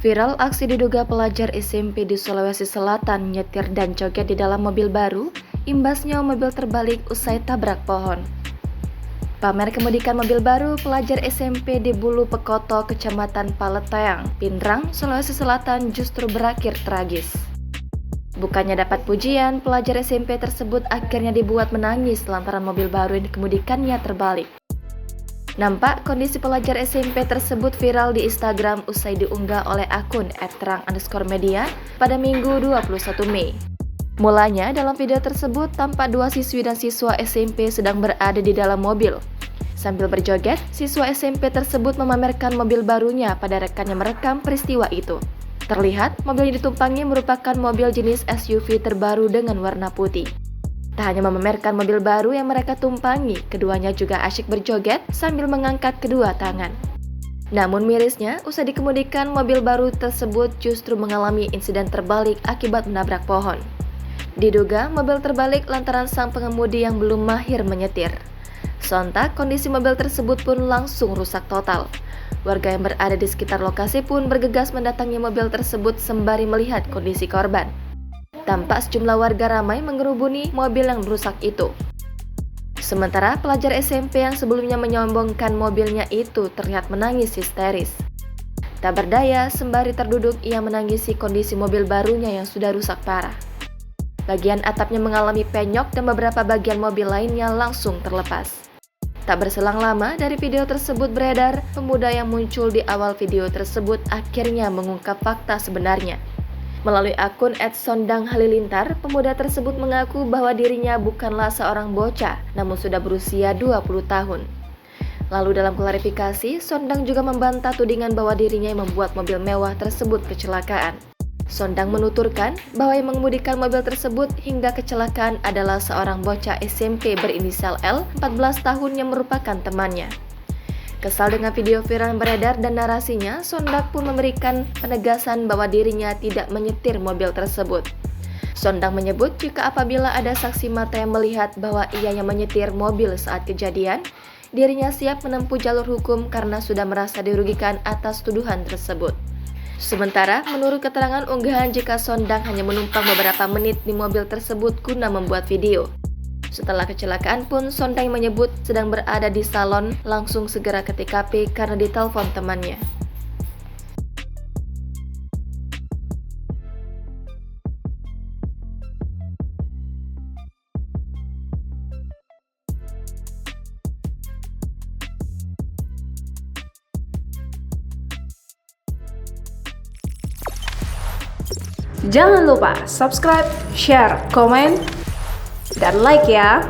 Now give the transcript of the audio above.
Viral aksi diduga pelajar SMP di Sulawesi Selatan nyetir dan joget di dalam mobil baru, imbasnya mobil terbalik usai tabrak pohon. Pamer kemudikan mobil baru pelajar SMP di Bulu Pekoto, Kecamatan Paleteang, Pindrang, Sulawesi Selatan justru berakhir tragis. Bukannya dapat pujian, pelajar SMP tersebut akhirnya dibuat menangis lantaran mobil baru yang dikemudikannya terbalik. Nampak kondisi pelajar SMP tersebut viral di Instagram usai diunggah oleh akun @terang_media pada Minggu 21 Mei. Mulanya dalam video tersebut tampak dua siswi dan siswa SMP sedang berada di dalam mobil. Sambil berjoget, siswa SMP tersebut memamerkan mobil barunya pada rekannya merekam peristiwa itu. Terlihat mobil yang ditumpangi merupakan mobil jenis SUV terbaru dengan warna putih. Tak hanya memamerkan mobil baru yang mereka tumpangi, keduanya juga asyik berjoget sambil mengangkat kedua tangan. Namun mirisnya, usai dikemudikan mobil baru tersebut justru mengalami insiden terbalik akibat menabrak pohon. Diduga mobil terbalik lantaran sang pengemudi yang belum mahir menyetir. Sontak, kondisi mobil tersebut pun langsung rusak total. Warga yang berada di sekitar lokasi pun bergegas mendatangi mobil tersebut sembari melihat kondisi korban. Tampak sejumlah warga ramai mengerubuni mobil yang rusak itu. Sementara pelajar SMP yang sebelumnya menyombongkan mobilnya itu terlihat menangis histeris. Tak berdaya, sembari terduduk ia menangisi kondisi mobil barunya yang sudah rusak parah. Bagian atapnya mengalami penyok dan beberapa bagian mobil lainnya langsung terlepas. Tak berselang lama dari video tersebut beredar, pemuda yang muncul di awal video tersebut akhirnya mengungkap fakta sebenarnya. Melalui akun @sondang_halilintar, pemuda tersebut mengaku bahwa dirinya bukanlah seorang bocah, namun sudah berusia 20 tahun. Lalu dalam klarifikasi, Sondang juga membantah tudingan bahwa dirinya yang membuat mobil mewah tersebut kecelakaan. Sondang menuturkan bahwa yang mengemudikan mobil tersebut hingga kecelakaan adalah seorang bocah SMP berinisial L, 14 tahun yang merupakan temannya. Kesal dengan video viral yang beredar dan narasinya, Sondang pun memberikan penegasan bahwa dirinya tidak menyetir mobil tersebut. Sondang menyebut jika apabila ada saksi mata yang melihat bahwa ia yang menyetir mobil saat kejadian, dirinya siap menempuh jalur hukum karena sudah merasa dirugikan atas tuduhan tersebut. Sementara, menurut keterangan unggahan jika Sondang hanya menumpang beberapa menit di mobil tersebut guna membuat video. Setelah kecelakaan pun, Sondang menyebut sedang berada di salon, langsung segera ke TKP karena ditelepon temannya. Jangan lupa subscribe, share, komen, dan like ya.